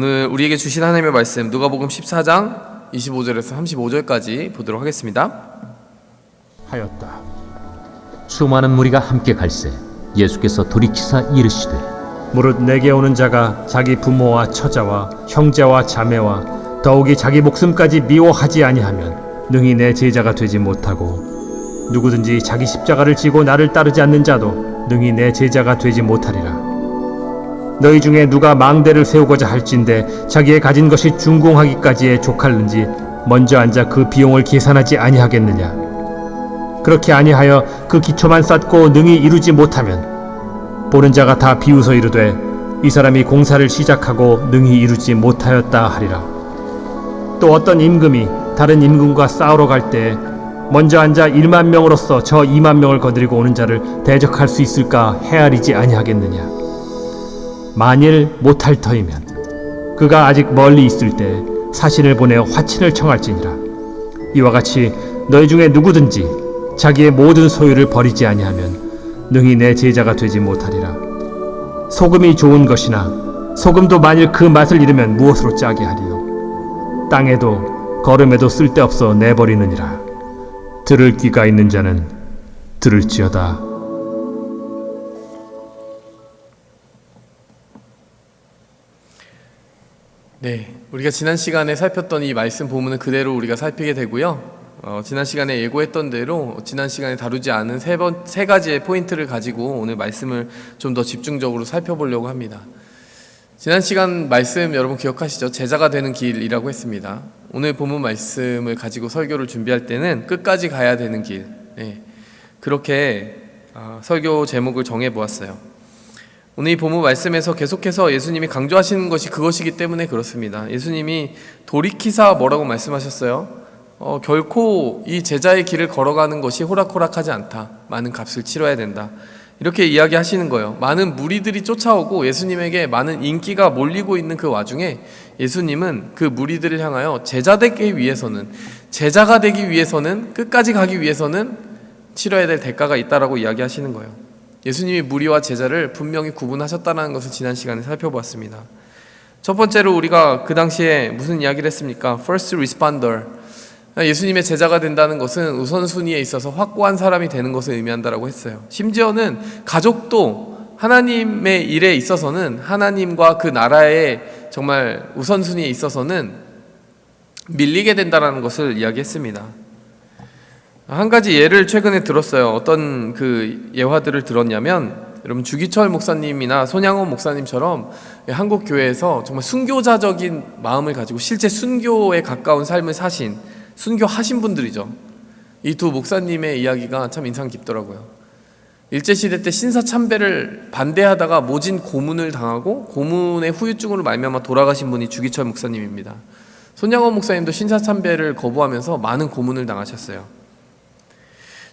오늘 우리에게 주신 하나님의 말씀 누가복음 14장 25절에서 35절까지 보도록 하겠습니다. 하였다. 수많은 무리가 함께 갈새 예수께서 돌이키사 이르시되 무릇 내게 오는 자가 자기 부모와 처자와 형제와 자매와 더욱이 자기 목숨까지 미워하지 아니하면 능히 내 제자가 되지 못하고 누구든지 자기 십자가를 지고 나를 따르지 않는 자도 능히 내 제자가 되지 못하리라. 너희 중에 누가 망대를 세우고자 할진대 자기의 가진 것이 준공하기까지에 족할는지 먼저 앉아 그 비용을 계산하지 아니하겠느냐. 그렇게 아니하여 그 기초만 쌓고 능히 이루지 못하면 보는 자가 다 비웃어 이르되 이 사람이 공사를 시작하고 능히 이루지 못하였다 하리라. 또 어떤 임금이 다른 임금과 싸우러 갈 때에 먼저 앉아 1만 명으로서 저 2만 명을 거느리고 오는 자를 대적할 수 있을까 헤아리지 아니하겠느냐. 만일 못할 터이면 그가 아직 멀리 있을 때 사신을 보내어 화친을 청할지니라. 이와 같이 너희 중에 누구든지 자기의 모든 소유를 버리지 아니하면 능히 내 제자가 되지 못하리라. 소금이 좋은 것이나 소금도 만일 그 맛을 잃으면 무엇으로 짜게 하리요. 땅에도 거름에도 쓸데없어 내버리느니라. 들을 귀가 있는 자는 들을지어다. 네, 우리가 지난 시간에 살폈던 이 말씀 본문은 그대로 우리가 살피게 되고요. 지난 시간에 예고했던 대로 지난 시간에 다루지 않은 세 가지의 포인트를 가지고 오늘 말씀을 좀 더 집중적으로 살펴보려고 합니다. 지난 시간 말씀 여러분 기억하시죠? 제자가 되는 길이라고 했습니다. 오늘 본문 말씀을 가지고 설교를 준비할 때는 끝까지 가야 되는 길, 그렇게 설교 제목을 정해보았어요. 오늘 이 본문 말씀에서 계속해서 예수님이 강조하시는 것이 그것이기 때문에 그렇습니다. 예수님이 돌이키사 뭐라고 말씀하셨어요? 결코 이 제자의 길을 걸어가는 것이 호락호락하지 않다. 많은 값을 치러야 된다. 이렇게 이야기하시는 거예요. 많은 무리들이 쫓아오고 예수님에게 많은 인기가 몰리고 있는 그 와중에 예수님은 그 무리들을 향하여 제자가 되기 위해서는 끝까지 가기 위해서는 치러야 될 대가가 있다라고 이야기하시는 거예요. 예수님이 무리와 제자를 분명히 구분하셨다는 것을 지난 시간에 살펴보았습니다. 첫 번째로 우리가 그 당시에 무슨 이야기를 했습니까? First responder. 예수님의 제자가 된다는 것은 우선순위에 있어서 확고한 사람이 되는 것을 의미한다라고 했어요. 심지어는 가족도 하나님의 일에 있어서는 하나님과 그 나라의 정말 우선순위에 있어서는 밀리게 된다는 것을 이야기했습니다. 한 가지 예를 최근에 들었어요. 어떤 그 예화들을 들었냐면 여러분 주기철 목사님이나 손양원 목사님처럼 한국 교회에서 정말 순교자적인 마음을 가지고 실제 순교에 가까운 삶을 사신 순교하신 분들이죠. 이 두 목사님의 이야기가 참 인상 깊더라고요. 일제시대 때 신사참배를 반대하다가 모진 고문을 당하고 고문의 후유증으로 말미암아 돌아가신 분이 주기철 목사님입니다. 손양원 목사님도 신사참배를 거부하면서 많은 고문을 당하셨어요.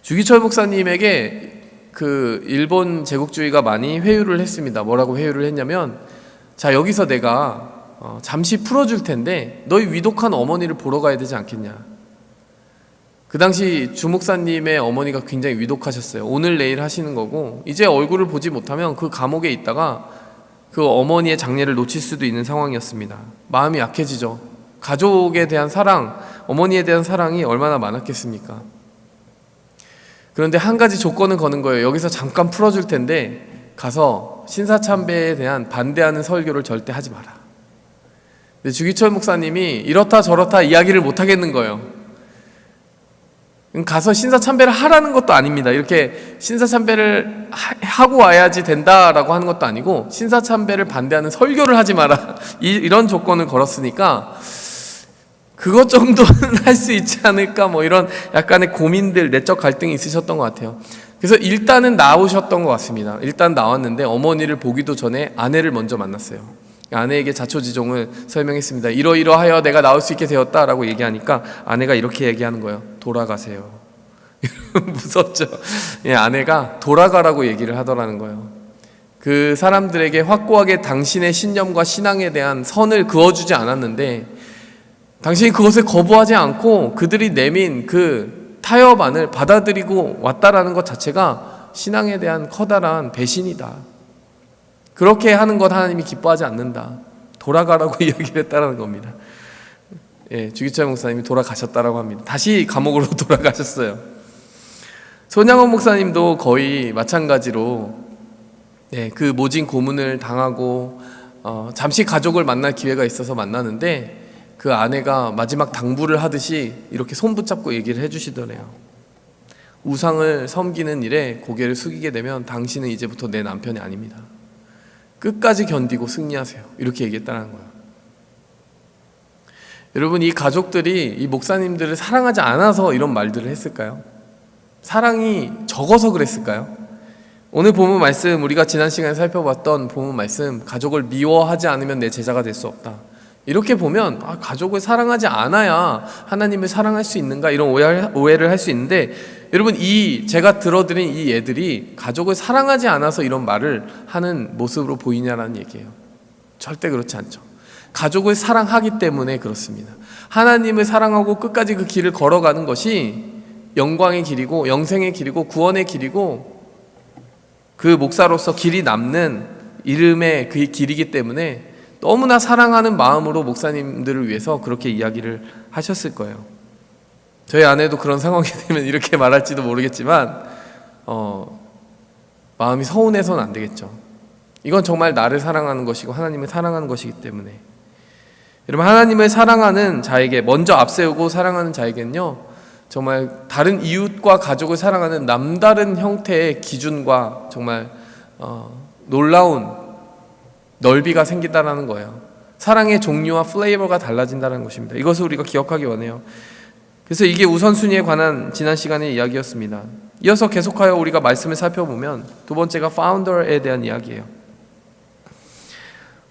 주기철 목사님에게 그 일본 제국주의가 많이 회유를 했습니다. 뭐라고 회유를 했냐면, 자, 여기서 내가 잠시 풀어줄 텐데 너희 위독한 어머니를 보러 가야 되지 않겠냐. 그 당시 주 목사님의 어머니가 굉장히 위독하셨어요. 오늘 내일 하시는 거고 이제 얼굴을 보지 못하면 그 감옥에 있다가 그 어머니의 장례를 놓칠 수도 있는 상황이었습니다. 마음이 약해지죠. 가족에 대한 사랑, 어머니에 대한 사랑이 얼마나 많았겠습니까? 그런데 한 가지 조건을 거는 거예요. 여기서 잠깐 풀어줄 텐데 가서 신사참배에 대한 반대하는 설교를 절대 하지 마라. 근데 주기철 목사님이 이렇다 저렇다 이야기를 못 하겠는 거예요. 가서 신사참배를 하라는 것도 아닙니다. 이렇게 신사참배를 하고 와야지 된다라고 하는 것도 아니고 신사참배를 반대하는 설교를 하지 마라. 이런 조건을 걸었으니까 그것 정도는 할 수 있지 않을까, 뭐 이런 약간의 고민들, 내적 갈등이 있으셨던 것 같아요. 그래서 일단은 나오셨던 것 같습니다. 일단 나왔는데 어머니를 보기도 전에 아내를 먼저 만났어요. 아내에게 자초지종을 설명했습니다. 이러이러하여 내가 나올 수 있게 되었다라고 얘기하니까 아내가 이렇게 얘기하는 거예요. 돌아가세요. 무섭죠? 아내가 돌아가라고 얘기를 하더라는 거예요. 그 사람들에게 확고하게 당신의 신념과 신앙에 대한 선을 그어주지 않았는데 당신이 그것을 거부하지 않고 그들이 내민 그 타협안을 받아들이고 왔다라는 것 자체가 신앙에 대한 커다란 배신이다. 그렇게 하는 것 하나님이 기뻐하지 않는다. 돌아가라고 이야기를 했다는 겁니다. 예, 주기철 목사님이 돌아가셨다라고 합니다. 다시 감옥으로 돌아가셨어요. 손양원 목사님도 거의 마찬가지로 그 모진 고문을 당하고 잠시 가족을 만날 기회가 있어서 만나는데 그 아내가 마지막 당부를 하듯이 이렇게 손 붙잡고 얘기를 해주시더래요. 우상을 섬기는 일에 고개를 숙이게 되면 당신은 이제부터 내 남편이 아닙니다. 끝까지 견디고 승리하세요. 이렇게 얘기했다는 거예요. 여러분, 이 가족들이 이 목사님들을 사랑하지 않아서 이런 말들을 했을까요? 사랑이 적어서 그랬을까요? 오늘 본문 말씀, 우리가 지난 시간에 살펴봤던 본문 말씀, 가족을 미워하지 않으면 내 제자가 될 수 없다. 이렇게 보면 가족을 사랑하지 않아야 하나님을 사랑할 수 있는가, 이런 오해를 할 수 있는데, 여러분, 제가 들어드린 이 예들이 가족을 사랑하지 않아서 이런 말을 하는 모습으로 보이냐라는 얘기예요. 절대 그렇지 않죠. 가족을 사랑하기 때문에 그렇습니다. 하나님을 사랑하고 끝까지 그 길을 걸어가는 것이 영광의 길이고 영생의 길이고 구원의 길이고 그 목사로서 길이 남는 이름의 그 길이기 때문에 너무나 사랑하는 마음으로 목사님들을 위해서 그렇게 이야기를 하셨을 거예요. 저희 아내도 그런 상황이 되면 이렇게 말할지도 모르겠지만 마음이 서운해서는 안 되겠죠. 이건 정말 나를 사랑하는 것이고 하나님을 사랑하는 것이기 때문에. 여러분, 하나님을 사랑하는 자에게, 먼저 앞세우고 사랑하는 자에게는요, 정말 다른 이웃과 가족을 사랑하는 남다른 형태의 기준과 정말 놀라운 넓이가 생긴다는 거예요. 사랑의 종류와 플레이버가 달라진다는 것입니다. 이것을 우리가 기억하기 원해요. 그래서 이게 우선순위에 관한 지난 시간의 이야기였습니다. 이어서 계속하여 우리가 말씀을 살펴보면 두 번째가 파운더에 대한 이야기예요.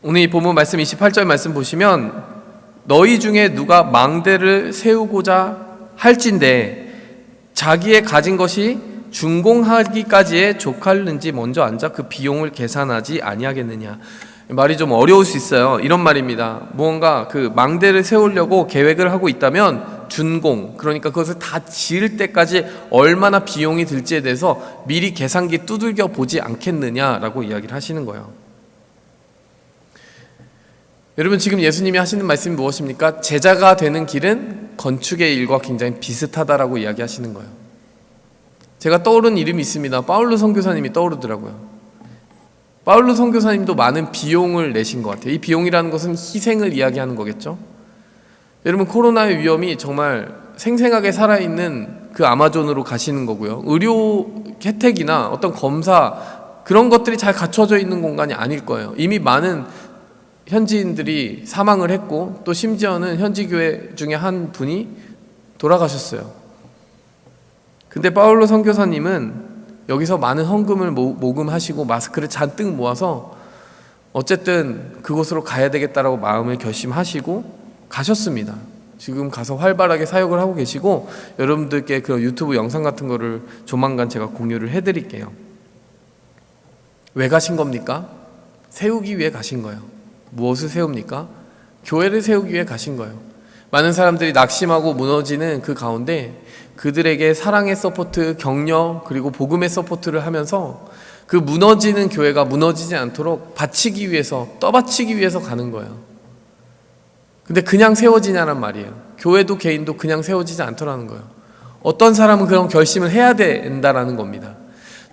오늘 이 본문 말씀 28절 말씀 보시면, 너희 중에 누가 망대를 세우고자 할진대 자기의 가진 것이 준공하기까지에 족할는지 먼저 앉아 그 비용을 계산하지 아니하겠느냐. 말이 좀 어려울 수 있어요. 이런 말입니다. 무언가 그 망대를 세우려고 계획을 하고 있다면 준공, 그러니까 그것을 다 지을 때까지 얼마나 비용이 들지에 대해서 미리 계산기 두들겨 보지 않겠느냐라고 이야기를 하시는 거예요. 여러분, 지금 예수님이 하시는 말씀이 무엇입니까? 제자가 되는 길은 건축의 일과 굉장히 비슷하다라고 이야기하시는 거예요. 제가 떠오른 이름이 있습니다. 파울로 선교사님이 떠오르더라고요. 파울로 선교사님도 많은 비용을 내신 것 같아요. 이 비용이라는 것은 희생을 이야기하는 거겠죠. 여러분, 코로나의 위험이 정말 생생하게 살아있는 그 아마존으로 가시는 거고요. 의료 혜택이나 어떤 검사, 그런 것들이 잘 갖춰져 있는 공간이 아닐 거예요. 이미 많은 현지인들이 사망을 했고, 또 심지어는 현지 교회 중에 한 분이 돌아가셨어요. 근데 파울로 선교사님은 여기서 많은 헌금을 모금하시고 마스크를 잔뜩 모아서 어쨌든 그곳으로 가야 되겠다라고 마음을 결심하시고 가셨습니다. 지금 가서 활발하게 사역을 하고 계시고, 여러분들께 그 유튜브 영상 같은 거를 조만간 제가 공유를 해드릴게요. 왜 가신 겁니까? 세우기 위해 가신 거예요. 무엇을 세웁니까? 교회를 세우기 위해 가신 거예요. 많은 사람들이 낙심하고 무너지는 그 가운데 그들에게 사랑의 서포트, 격려, 그리고 복음의 서포트를 하면서 그 무너지는 교회가 무너지지 않도록 바치기 위해서, 떠받치기 위해서 가는 거예요. 근데 그냥 세워지냐는 말이에요. 교회도 개인도 그냥 세워지지 않더라는 거예요. 어떤 사람은 그런 결심을 해야 된다라는 겁니다.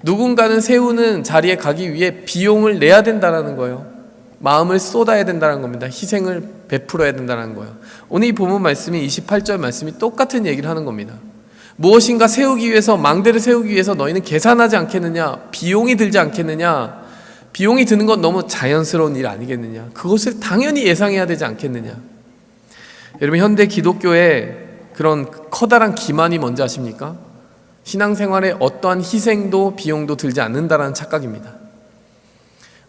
누군가는 세우는 자리에 가기 위해 비용을 내야 된다라는 거예요. 마음을 쏟아야 된다는 겁니다. 희생을 베풀어야 된다는 거예요. 오늘 이 본문 말씀이 28절 말씀이 똑같은 얘기를 하는 겁니다. 무엇인가 세우기 위해서, 망대를 세우기 위해서 너희는 계산하지 않겠느냐? 비용이 들지 않겠느냐? 비용이 드는 건 너무 자연스러운 일 아니겠느냐? 그것을 당연히 예상해야 되지 않겠느냐? 여러분, 현대 기독교의 그런 커다란 기만이 뭔지 아십니까? 신앙생활에 어떠한 희생도 비용도 들지 않는다라는 착각입니다.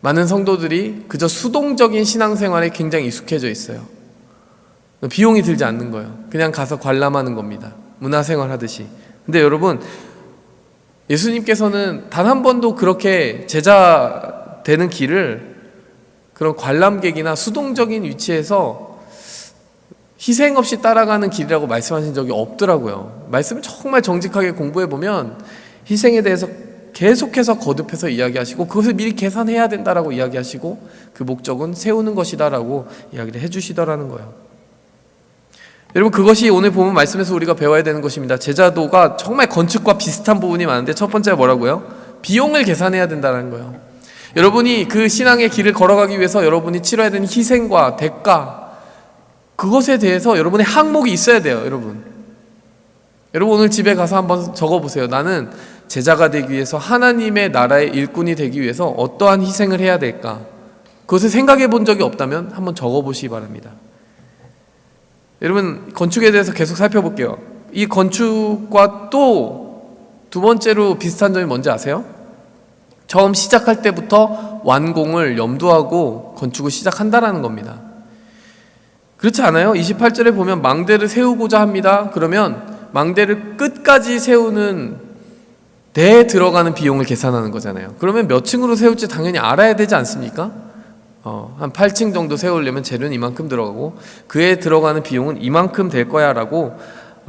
많은 성도들이 그저 수동적인 신앙생활에 굉장히 익숙해져 있어요. 비용이 들지 않는 거예요. 그냥 가서 관람하는 겁니다. 문화생활 하듯이. 근데 여러분, 예수님께서는 단 한 번도 그렇게 제자 되는 길을 그런 관람객이나 수동적인 위치에서 희생 없이 따라가는 길이라고 말씀하신 적이 없더라고요. 말씀을 정말 정직하게 공부해 보면 희생에 대해서 계속해서 거듭해서 이야기하시고 그것을 미리 계산해야 된다라고 이야기하시고 그 목적은 세우는 것이다라고 이야기를 해주시더라는 거예요. 여러분, 그것이 오늘 본문 말씀에서 우리가 배워야 되는 것입니다. 제자도가 정말 건축과 비슷한 부분이 많은데 첫 번째가 뭐라고요? 비용을 계산해야 된다는 거예요. 여러분이 그 신앙의 길을 걸어가기 위해서 여러분이 치러야 되는 희생과 대가, 그것에 대해서 여러분의 항목이 있어야 돼요. 여러분 오늘 집에 가서 한번 적어보세요. 나는 제자가 되기 위해서, 하나님의 나라의 일꾼이 되기 위해서 어떠한 희생을 해야 될까? 그것을 생각해 본 적이 없다면 한번 적어보시기 바랍니다. 여러분, 건축에 대해서 계속 살펴볼게요. 이 건축과 또 두 번째로 비슷한 점이 뭔지 아세요? 처음 시작할 때부터 완공을 염두하고 건축을 시작한다라는 겁니다. 그렇지 않아요? 28절에 보면 망대를 세우고자 합니다. 그러면 망대를 끝까지 세우는 데에 들어가는 비용을 계산하는 거잖아요. 그러면 몇 층으로 세울지 당연히 알아야 되지 않습니까? 한 8층 정도 세우려면 재료는 이만큼 들어가고 그에 들어가는 비용은 이만큼 될 거야 라고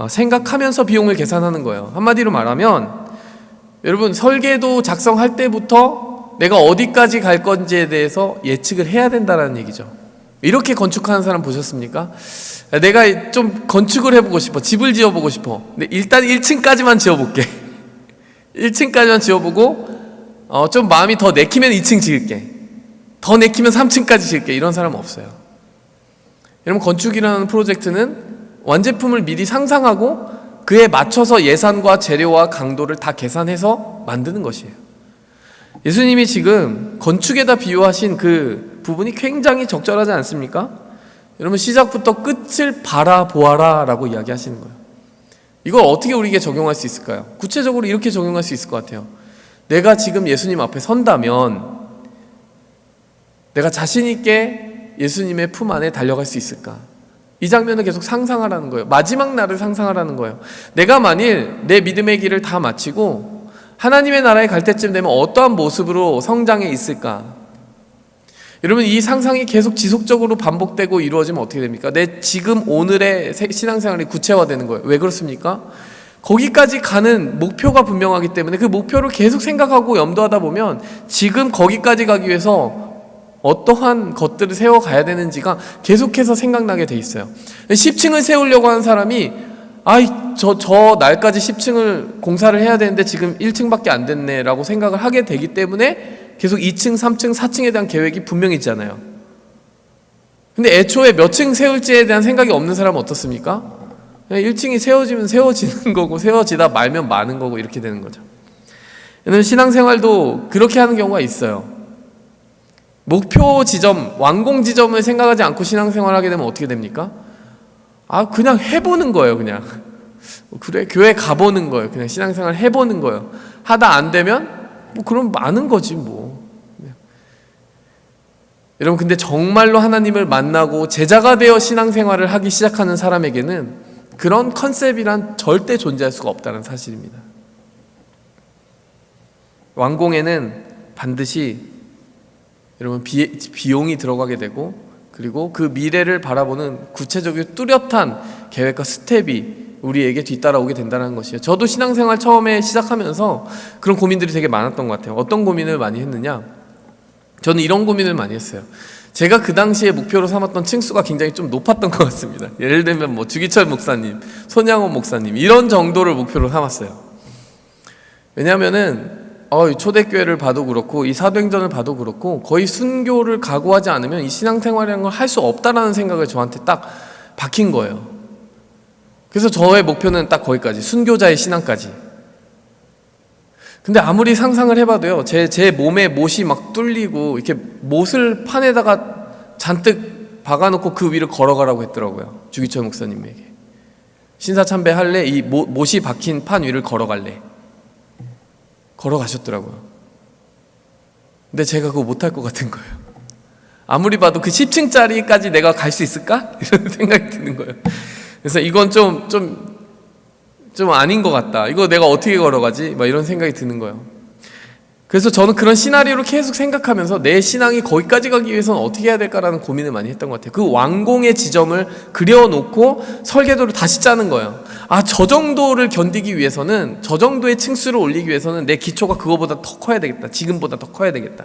생각하면서 비용을 계산하는 거예요. 한마디로 말하면 여러분, 설계도 작성할 때부터 내가 어디까지 갈 건지에 대해서 예측을 해야 된다는 얘기죠. 이렇게 건축하는 사람 보셨습니까? 내가 좀 건축을 해보고 싶어, 집을 지어보고 싶어. 근데 일단 1층까지만 지어볼게. 1층까지만 지어보고 좀 마음이 더 내키면 2층 지을게, 더 내키면 3층까지 지을게. 이런 사람은 없어요. 여러분, 건축이라는 프로젝트는 완제품을 미리 상상하고 그에 맞춰서 예산과 재료와 강도를 다 계산해서 만드는 것이에요. 예수님이 지금 건축에다 비유하신 그 부분이 굉장히 적절하지 않습니까? 여러분, 시작부터 끝을 바라보아라 라고 이야기하시는 거예요. 이걸 어떻게 우리에게 적용할 수 있을까요? 구체적으로 이렇게 적용할 수 있을 것 같아요. 내가 지금 예수님 앞에 선다면 내가 자신 있게 예수님의 품 안에 달려갈 수 있을까? 이 장면을 계속 상상하라는 거예요. 마지막 날을 상상하라는 거예요. 내가 만일 내 믿음의 길을 다 마치고 하나님의 나라에 갈 때쯤 되면 어떠한 모습으로 성장해 있을까? 여러분, 이 상상이 계속 지속적으로 반복되고 이루어지면 어떻게 됩니까? 내 지금 오늘의 신앙생활이 구체화되는 거예요. 왜 그렇습니까? 거기까지 가는 목표가 분명하기 때문에 그 목표를 계속 생각하고 염두하다 보면 지금 거기까지 가기 위해서 어떠한 것들을 세워가야 되는지가 계속해서 생각나게 돼 있어요. 10층을 세우려고 하는 사람이 저 날까지 10층을 공사를 해야 되는데 지금 1층밖에 안 됐네 라고 생각을 하게 되기 때문에 계속 2층, 3층, 4층에 대한 계획이 분명히 있잖아요. 근데 애초에 몇 층 세울지에 대한 생각이 없는 사람은 어떻습니까? 1층이 세워지면 세워지는 거고 세워지다 말면 마는 거고 이렇게 되는 거죠. 신앙생활도 그렇게 하는 경우가 있어요. 목표 지점, 완공 지점을 생각하지 않고 신앙생활을 하게 되면 어떻게 됩니까? 그냥 해보는 거예요. 그냥 그래, 교회 가보는 거예요. 그냥 신앙생활 해보는 거예요. 하다 안 되면 그럼 마는 거지 뭐. 여러분, 근데 정말로 하나님을 만나고 제자가 되어 신앙생활을 하기 시작하는 사람에게는 그런 컨셉이란 절대 존재할 수가 없다는 사실입니다. 완공에는 반드시 여러분 비용이 들어가게 되고, 그리고 그 미래를 바라보는 구체적이고 뚜렷한 계획과 스텝이 우리에게 뒤따라오게 된다는 것이에요. 저도 신앙생활 처음에 시작하면서 그런 고민들이 되게 많았던 것 같아요. 어떤 고민을 많이 했느냐? 저는 이런 고민을 많이 했어요. 제가 그 당시에 목표로 삼았던 층수가 굉장히 좀 높았던 것 같습니다. 예를 들면 주기철 목사님, 손양원 목사님 이런 정도를 목표로 삼았어요. 왜냐하면은 초대교회를 봐도 그렇고 이 사도행전을 봐도 그렇고 거의 순교를 각오하지 않으면 이 신앙생활이라는 걸 할 수 없다라는 생각을 저한테 딱 박힌 거예요. 그래서 저의 목표는 딱 거기까지, 순교자의 신앙까지. 근데 아무리 상상을 해봐도요, 제 몸에 못이 막 뚫리고 이렇게 못을 판에다가 잔뜩 박아놓고 그 위를 걸어가라고 했더라고요. 주기철 목사님에게. 신사참배 할래? 이 못이 박힌 판 위를 걸어갈래? 걸어가셨더라고요. 근데 제가 그거 못할 것 같은 거예요. 아무리 봐도 그 10층짜리까지 내가 갈 수 있을까? 이런 생각이 드는 거예요. 그래서 이건 좀 아닌 것 같다. 이거 내가 어떻게 걸어가지? 막 이런 생각이 드는 거예요. 그래서 저는 그런 시나리오를 계속 생각하면서 내 신앙이 거기까지 가기 위해서는 어떻게 해야 될까라는 고민을 많이 했던 것 같아요. 그 완공의 지점을 그려놓고 설계도를 다시 짜는 거예요. 저 정도를 견디기 위해서는, 저 정도의 층수를 올리기 위해서는 내 기초가 그거보다 더 커야 되겠다. 지금보다 더 커야 되겠다.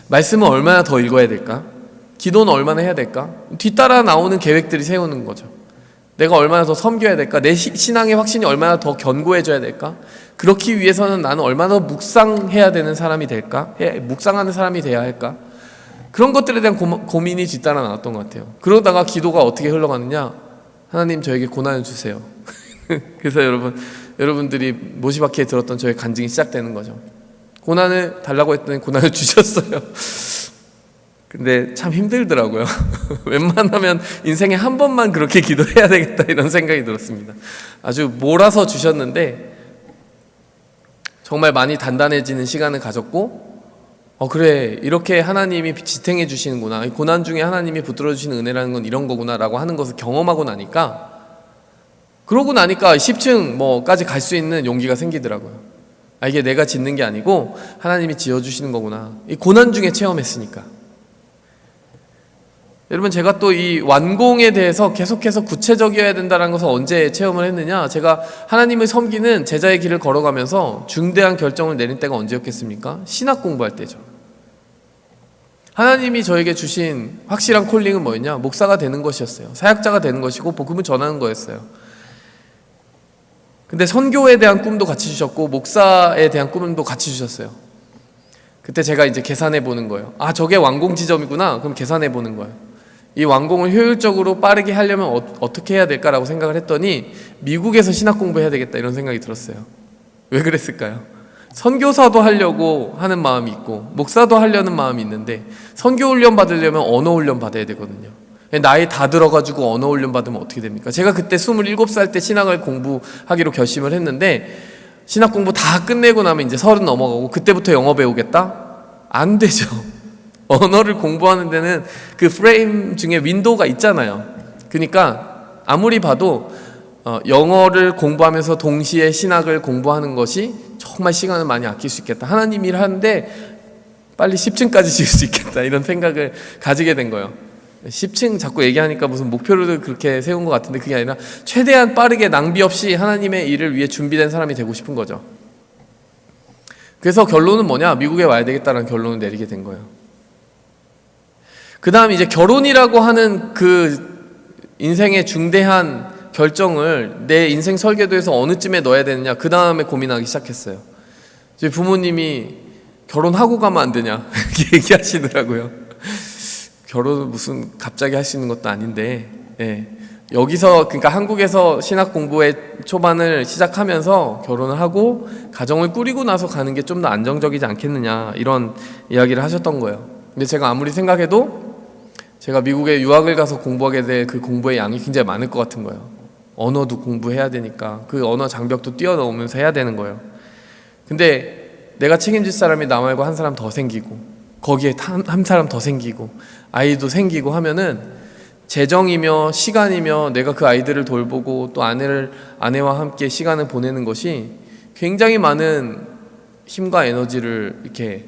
말씀은 얼마나 더 읽어야 될까? 기도는 얼마나 해야 될까? 뒤따라 나오는 계획들이 세우는 거죠. 내가 얼마나 더 섬겨야 될까? 내 신앙의 확신이 얼마나 더 견고해져야 될까? 그렇기 위해서는 나는 얼마나 더 묵상해야 되는 사람이 될까? 묵상하는 사람이 돼야 할까? 그런 것들에 대한 고민이 뒤따라 나왔던 것 같아요. 그러다가 기도가 어떻게 흘러가느냐? 하나님, 저에게 고난을 주세요. 그래서 여러분들이 모시바키에 들었던 저의 간증이 시작되는 거죠. 고난을 달라고 했더니 고난을 주셨어요. 근데 참 힘들더라고요. 웬만하면 인생에 한 번만 그렇게 기도해야 되겠다 이런 생각이 들었습니다. 아주 몰아서 주셨는데 정말 많이 단단해지는 시간을 가졌고, 그래, 이렇게 하나님이 지탱해 주시는구나, 고난 중에 하나님이 붙들어 주시는 은혜라는 건 이런 거구나 라고 하는 것을 경험하고 나니까, 그러고 나니까 10층 뭐까지 갈 수 있는 용기가 생기더라고요. 이게 내가 짓는 게 아니고 하나님이 지어주시는 거구나, 이 고난 중에 체험했으니까. 여러분, 제가 또 이 완공에 대해서 계속해서 구체적이어야 된다는 것을 언제 체험을 했느냐, 제가 하나님을 섬기는 제자의 길을 걸어가면서 중대한 결정을 내린 때가 언제였겠습니까? 신학 공부할 때죠. 하나님이 저에게 주신 확실한 콜링은 뭐였냐? 목사가 되는 것이었어요. 사역자가 되는 것이고 복음을 전하는 거였어요. 근데 선교에 대한 꿈도 같이 주셨고 목사에 대한 꿈도 같이 주셨어요. 그때 제가 이제 계산해 보는 거예요. 저게 완공 지점이구나. 그럼 계산해 보는 거예요. 이 완공을 효율적으로 빠르게 하려면 어떻게 해야 될까라고 생각을 했더니 미국에서 신학 공부해야 되겠다 이런 생각이 들었어요. 왜 그랬을까요? 선교사도 하려고 하는 마음이 있고 목사도 하려는 마음이 있는데, 선교 훈련 받으려면 언어 훈련 받아야 되거든요. 나이 다 들어가지고 언어 훈련 받으면 어떻게 됩니까? 제가 그때 27살 때 신학을 공부하기로 결심을 했는데, 신학 공부 다 끝내고 나면 이제 30 넘어가고 그때부터 영어 배우겠다? 안 되죠. 언어를 공부하는 데는 그 프레임 중에 윈도우가 있잖아요. 그러니까 아무리 봐도 영어를 공부하면서 동시에 신학을 공부하는 것이 정말 시간을 많이 아낄 수 있겠다. 하나님 일 하는데 빨리 10층까지 지을 수 있겠다 이런 생각을 가지게 된 거예요. 10층 자꾸 얘기하니까 무슨 목표를 그렇게 세운 것 같은데, 그게 아니라 최대한 빠르게 낭비 없이 하나님의 일을 위해 준비된 사람이 되고 싶은 거죠. 그래서 결론은 뭐냐? 미국에 와야 되겠다는 결론을 내리게 된 거예요. 그 다음 이제 결혼이라고 하는 그 인생의 중대한 결정을 내 인생 설계도에서 어느 쯤에 넣어야 되느냐, 그 다음에 고민하기 시작했어요. 저희 부모님이 결혼하고 가면 안 되냐 이렇게 얘기하시더라고요. 결혼을 무슨 갑자기 할 수 있는 것도 아닌데, 여기서, 그러니까 한국에서 신학 공부의 초반을 시작하면서 결혼을 하고 가정을 꾸리고 나서 가는 게 좀 더 안정적이지 않겠느냐 이런 이야기를 하셨던 거예요. 근데 제가 아무리 생각해도 제가 미국에 유학을 가서 공부하게 될 그 공부의 양이 굉장히 많을 것 같은 거예요. 언어도 공부해야 되니까 그 언어 장벽도 뛰어넘으면서 해야 되는 거예요. 근데 내가 책임질 사람이 나 말고 한 사람 더 생기고 거기에 한 사람 더 생기고 아이도 생기고 하면은 재정이며 시간이며 내가 그 아이들을 돌보고 또 아내와 함께 시간을 보내는 것이 굉장히 많은 힘과 에너지를 이렇게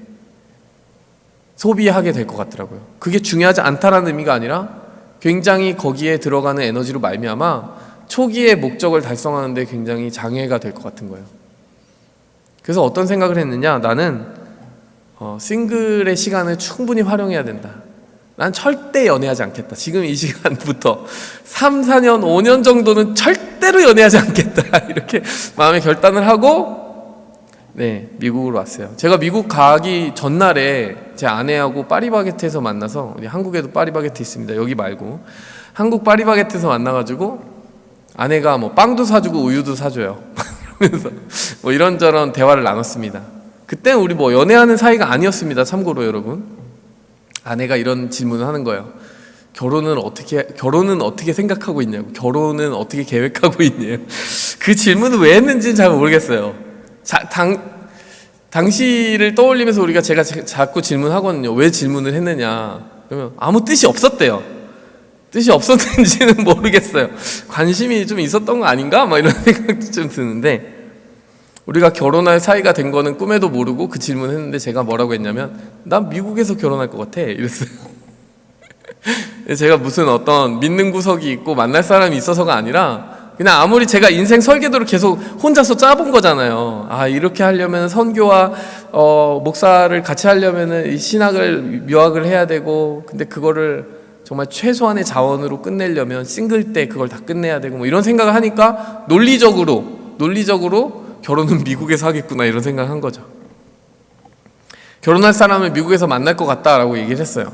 소비하게 될 것 같더라고요. 그게 중요하지 않다라는 의미가 아니라 굉장히 거기에 들어가는 에너지로 말미암아 초기의 목적을 달성하는 데 굉장히 장애가 될 것 같은 거예요. 그래서 어떤 생각을 했느냐, 나는 싱글의 시간을 충분히 활용해야 된다. 난 절대 연애하지 않겠다. 지금 이 시간부터 3, 4년, 5년 정도는 절대로 연애하지 않겠다. 이렇게 마음의 결단을 하고 미국으로 왔어요. 제가 미국 가기 전날에 제 아내하고 파리바게트에서 만나서, 우리 한국에도 파리바게트 있습니다. 여기 말고 한국 파리바게트에서 만나가지고 아내가 뭐 빵도 사주고 우유도 사줘요. 그러면서 뭐 이런저런 대화를 나눴습니다. 그때는 우리 뭐 연애하는 사이가 아니었습니다. 참고로 여러분, 아내가 이런 질문을 하는 거예요. 결혼은 어떻게 생각하고 있냐고, 결혼은 어떻게 계획하고 있냐고. 그 질문을 왜 했는지는 잘 모르겠어요. 당시를 떠올리면서 제가 자꾸 질문하거든요. 왜 질문을 했느냐. 그러면 아무 뜻이 없었대요. 뜻이 없었는지는 모르겠어요. 관심이 좀 있었던 거 아닌가? 막 이런 생각도 좀 드는데, 우리가 결혼할 사이가 된 거는 꿈에도 모르고 그 질문을 했는데, 제가 뭐라고 했냐면, 난 미국에서 결혼할 것 같아 이랬어요. 제가 무슨 어떤 믿는 구석이 있고 만날 사람이 있어서가 아니라 그냥 아무리 제가 인생 설계도를 계속 혼자서 짜본 거잖아요. 아, 이렇게 하려면 선교와 목사를 같이 하려면은 이 신학을 묘학을 해야 되고, 근데 그거를 정말 최소한의 자원으로 끝내려면 싱글 때 그걸 다 끝내야 되고, 뭐 이런 생각을 하니까 논리적으로 결혼은 미국에서 하겠구나 이런 생각을 한 거죠. 결혼할 사람을 미국에서 만날 것 같다라고 얘기를 했어요.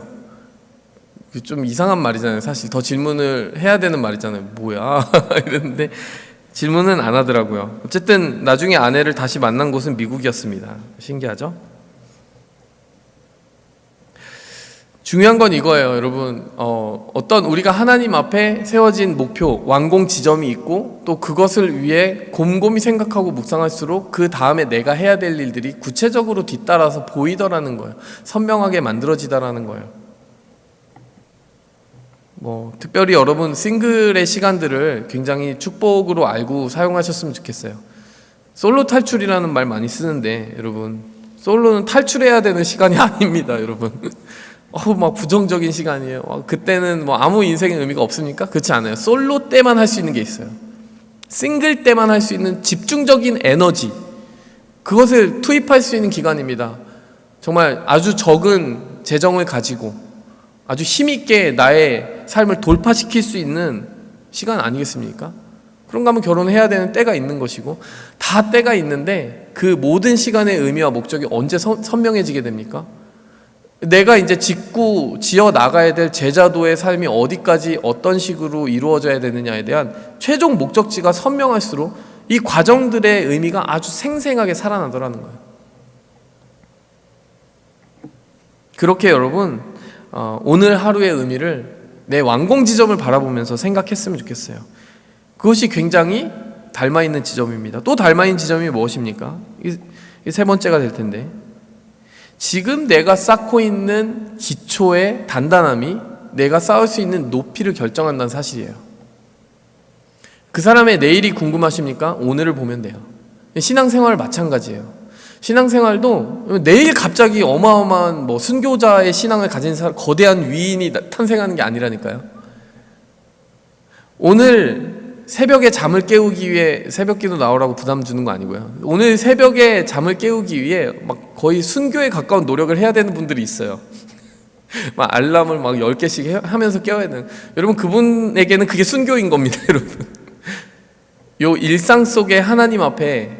좀 이상한 말이잖아요. 사실 더 질문을 해야 되는 말이잖아요. 뭐야 이랬는데 질문은 안 하더라고요. 어쨌든 나중에 아내를 다시 만난 곳은 미국이었습니다. 신기하죠? 중요한 건 이거예요, 여러분. 어떤 우리가 하나님 앞에 세워진 목표, 완공 지점이 있고, 또 그것을 위해 곰곰이 생각하고 묵상할수록 그 다음에 내가 해야 될 일들이 구체적으로 뒤따라서 보이더라는 거예요. 선명하게 만들어지더라는 거예요. 특별히 여러분 싱글의 시간들을 굉장히 축복으로 알고 사용하셨으면 좋겠어요. 솔로 탈출이라는 말 많이 쓰는데, 여러분 솔로는 탈출해야 되는 시간이 아닙니다, 여러분. 막 부정적인 시간이에요. 그때는 뭐 아무 인생의 의미가 없습니까? 그렇지 않아요. 솔로 때만 할 수 있는 게 있어요. 싱글 때만 할 수 있는 집중적인 에너지, 그것을 투입할 수 있는 기간입니다. 정말 아주 적은 재정을 가지고 아주 힘있게 나의 삶을 돌파시킬 수 있는 시간 아니겠습니까? 그런가 하면 결혼해야 되는 때가 있는 것이고, 다 때가 있는데 그 모든 시간의 의미와 목적이 언제 선명해지게 됩니까? 내가 이제 지어 나가야 될 제자도의 삶이 어디까지 어떤 식으로 이루어져야 되느냐에 대한 최종 목적지가 선명할수록 이 과정들의 의미가 아주 생생하게 살아나더라는 거예요. 그렇게 여러분 오늘 하루의 의미를 내 완공 지점을 바라보면서 생각했으면 좋겠어요. 그것이 굉장히 닮아있는 지점입니다. 또 닮아있는 지점이 무엇입니까? 이 세 번째가 될 텐데, 지금 내가 쌓고 있는 기초의 단단함이 내가 쌓을 수 있는 높이를 결정한다는 사실이에요. 그 사람의 내일이 궁금하십니까? 오늘을 보면 돼요. 신앙생활 마찬가지예요. 신앙생활도 내일 갑자기 어마어마한 순교자의 신앙을 가진 거대한 위인이 탄생하는 게 아니라니까요. 오늘 새벽에 잠을 깨우기 위해 새벽기도 나오라고 부담 주는 거 아니고요. 오늘 새벽에 잠을 깨우기 위해 막 거의 순교에 가까운 노력을 해야 되는 분들이 있어요. 막 알람을 막 10개씩 하면서 깨워야 되는. 여러분 그분에게는 그게 순교인 겁니다, 여러분. 요 일상 속에 하나님 앞에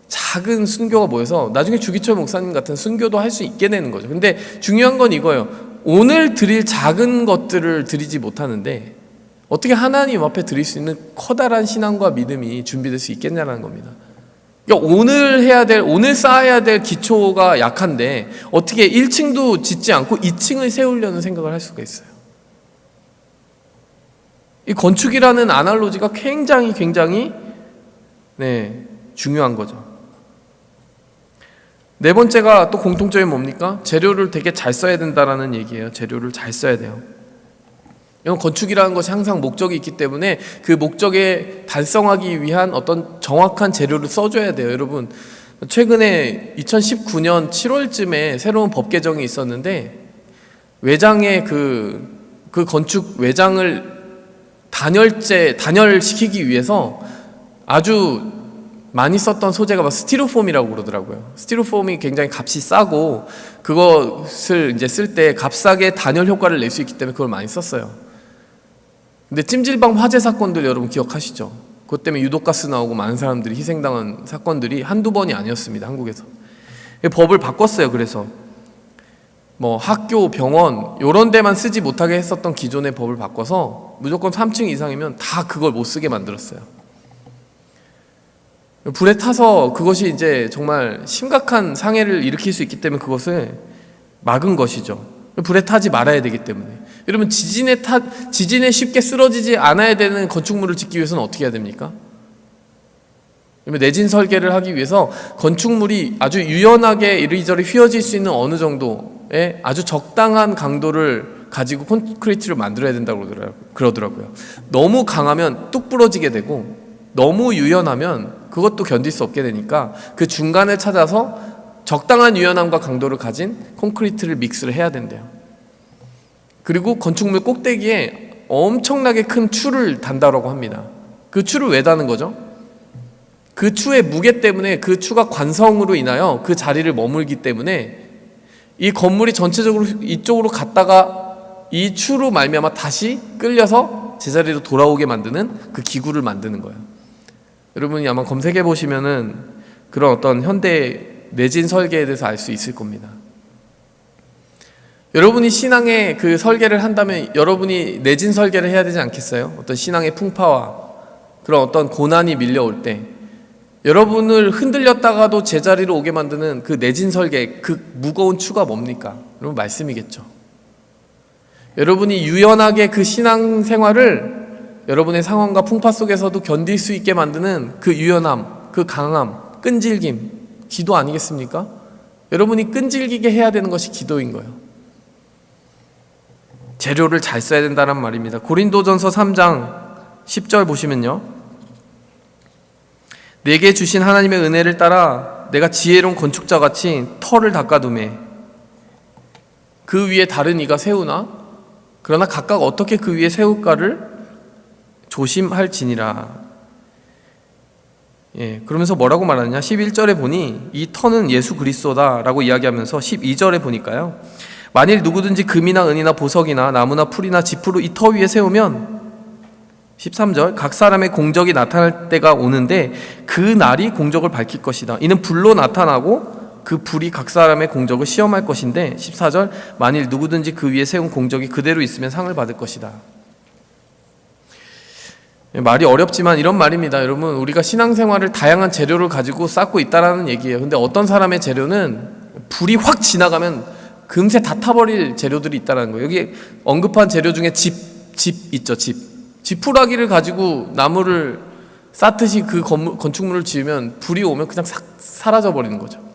작은 순교가 모여서 나중에 주기철 목사님 같은 순교도 할 수 있게 되는 거죠. 근데 중요한 건 이거예요. 오늘 드릴 작은 것들을 드리지 못하는데 어떻게 하나님 앞에 드릴 수 있는 커다란 신앙과 믿음이 준비될 수 있겠냐는 겁니다. 그러니까 오늘 쌓아야 될 기초가 약한데 어떻게 1층도 짓지 않고 2층을 세우려는 생각을 할 수가 있어요. 이 건축이라는 아날로지가 굉장히 중요한 거죠. 네 번째가 또 공통점이 뭡니까? 재료를 되게 잘 써야 된다라는 얘기예요. 재료를 잘 써야 돼요. 이건 건축이라는 것이 항상 목적이 있기 때문에 그 목적에 달성하기 위한 어떤 정확한 재료를 써줘야 돼요. 여러분 최근에 2019년 7월쯤에 새로운 법 개정이 있었는데 외장의 그 건축 외장을 단열시키기 위해서 아주 많이 썼던 소재가 스티로폼이라고 그러더라고요. 스티로폼이 굉장히 값이 싸고 그것을 이제 쓸 때 값싸게 단열 효과를 낼 수 있기 때문에 그걸 많이 썼어요. 근데 찜질방 화재 사건들 여러분 기억하시죠? 그것 때문에 유독가스 나오고 많은 사람들이 희생당한 사건들이 한두 번이 아니었습니다, 한국에서. 법을 바꿨어요. 그래서 학교, 병원 이런 데만 쓰지 못하게 했었던 기존의 법을 바꿔서 무조건 3층 이상이면 다 그걸 못 쓰게 만들었어요. 불에 타서 그것이 이제 정말 심각한 상해를 일으킬 수 있기 때문에 그것을 막은 것이죠. 불에 타지 말아야 되기 때문에. 여러분 지진에 쉽게 쓰러지지 않아야 되는 건축물을 짓기 위해서는 어떻게 해야 됩니까? 내진 설계를 하기 위해서 건축물이 아주 유연하게 이리저리 휘어질 수 있는 어느 정도의 아주 적당한 강도를 가지고 콘크리트를 만들어야 된다고 그러더라고요. 너무 강하면 뚝 부러지게 되고 너무 유연하면 그것도 견딜 수 없게 되니까 그 중간을 찾아서 적당한 유연함과 강도를 가진 콘크리트를 믹스를 해야 된대요. 그리고 건축물 꼭대기에 엄청나게 큰 추를 단다라고 합니다. 그 추를 왜 다는 거죠? 그 추의 무게 때문에, 그 추가 관성으로 인하여 그 자리를 머물기 때문에 이 건물이 전체적으로 이쪽으로 갔다가 이 추로 말미암아 다시 끌려서 제자리로 돌아오게 만드는 그 기구를 만드는 거예요. 여러분이 아마 검색해 보시면은 그런 어떤 현대 내진 설계에 대해서 알 수 있을 겁니다. 여러분이 신앙의 그 설계를 한다면 여러분이 내진 설계를 해야 되지 않겠어요? 어떤 신앙의 풍파와 그런 어떤 고난이 밀려올 때 여러분을 흔들렸다가도 제자리로 오게 만드는 그 내진 설계, 그 무거운 추가 뭡니까? 여러분, 말씀이겠죠. 여러분이 유연하게 그 신앙 생활을 여러분의 상황과 풍파 속에서도 견딜 수 있게 만드는 그 유연함, 그 강함, 끈질김, 기도 아니겠습니까? 여러분이 끈질기게 해야 되는 것이 기도인 거예요. 재료를 잘 써야 된다는 말입니다. 고린도전서 3장 10절 보시면요, 내게 주신 하나님의 은혜를 따라 내가 지혜로운 건축자같이 터를 닦아두매 그 위에 다른 이가 세우나 그러나 각각 어떻게 그 위에 세울까를 조심할지니라. 그러면서 뭐라고 말하느냐, 11절에 보니 이 터는 예수 그리스도다라고 이야기하면서 12절에 보니까요, 만일 누구든지 금이나 은이나 보석이나 나무나 풀이나 지푸로 이 터 위에 세우면, 13절, 각 사람의 공적이 나타날 때가 오는데 그 날이 공적을 밝힐 것이다. 이는 불로 나타나고 그 불이 각 사람의 공적을 시험할 것인데, 14절, 만일 누구든지 그 위에 세운 공적이 그대로 있으면 상을 받을 것이다. 말이 어렵지만 이런 말입니다. 여러분, 우리가 신앙생활을 다양한 재료를 가지고 쌓고 있다라는 얘기예요. 근데 어떤 사람의 재료는 불이 확 지나가면 금세 다 타버릴 재료들이 있다는 거예요. 여기 언급한 재료 중에 집 있죠. 지푸라기를 가지고 나무를 쌓듯이 그 건축물을 지으면 불이 오면 그냥 싹 사라져 버리는 거죠.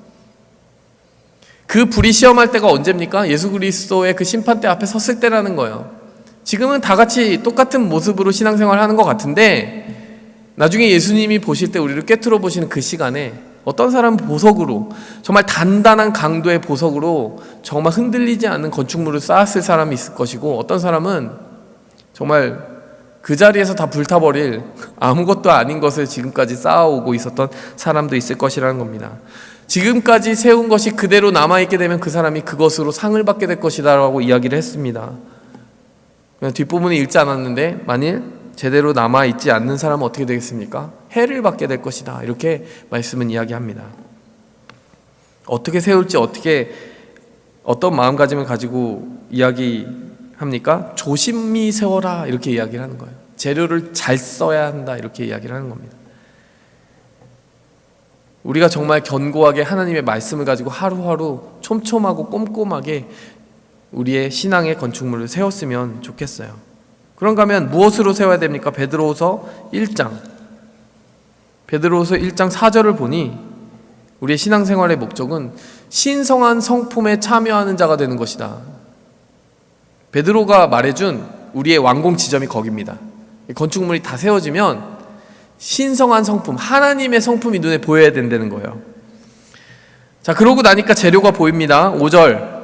그 불이 시험할 때가 언제입니까? 예수 그리스도의 그 심판대 앞에 섰을 때라는 거예요. 지금은 다 같이 똑같은 모습으로 신앙생활을 하는 것 같은데 나중에 예수님이 보실 때 우리를 꿰뚫어 보시는 그 시간에 어떤 사람은 보석으로, 정말 단단한 강도의 보석으로 정말 흔들리지 않는 건축물을 쌓았을 사람이 있을 것이고, 어떤 사람은 정말 그 자리에서 다 불타버릴 아무것도 아닌 것을 지금까지 쌓아오고 있었던 사람도 있을 것이라는 겁니다. 지금까지 세운 것이 그대로 남아있게 되면 그 사람이 그것으로 상을 받게 될 것이다 라고 이야기를 했습니다. 그냥 뒷부분을 읽지 않았는데 만일 제대로 남아있지 않는 사람은 어떻게 되겠습니까? 해를 받게 될 것이다, 이렇게 말씀은 이야기합니다. 어떻게 세울지, 어떤 마음가짐을 가지고 이야기합니까? 조심히 세워라, 이렇게 이야기를 하는 거예요. 재료를 잘 써야 한다, 이렇게 이야기를 하는 겁니다. 우리가 정말 견고하게 하나님의 말씀을 가지고 하루하루 촘촘하고 꼼꼼하게 우리의 신앙의 건축물을 세웠으면 좋겠어요. 그런가 하면 무엇으로 세워야 됩니까? 베드로후서 1장 4절을 보니 우리의 신앙생활의 목적은 신성한 성품에 참여하는 자가 되는 것이다. 베드로가 말해준 우리의 완공 지점이 거기입니다. 건축물이 다 세워지면 신성한 성품, 하나님의 성품이 눈에 보여야 된다는 거예요. 자, 그러고 나니까 재료가 보입니다. 5절,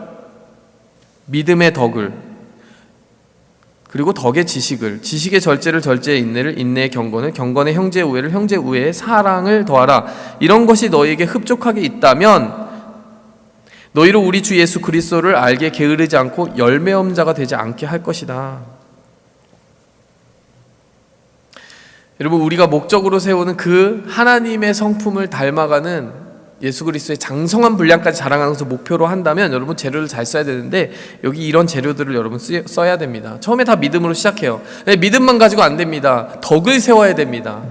믿음의 덕을, 그리고 덕의 지식을, 지식의 절제를 절제에 인내를, 인내의 경건을, 경건의 형제 우애를, 형제 우애의 사랑을 더하라. 이런 것이 너희에게 흡족하게 있다면 너희로 우리 주 예수 그리스도를 알게 게으르지 않고 열매 없는 자가 되지 않게 할 것이다. 여러분, 우리가 목적으로 세우는 그 하나님의 성품을 닮아가는 예수 그리스도의 장성한 분량까지 자랑하는 것을 목표로 한다면 여러분 재료를 잘 써야 되는데, 여기 이런 재료들을 여러분 써야 됩니다. 처음에 다 믿음으로 시작해요. 믿음만 가지고 안 됩니다. 덕을 세워야 됩니다.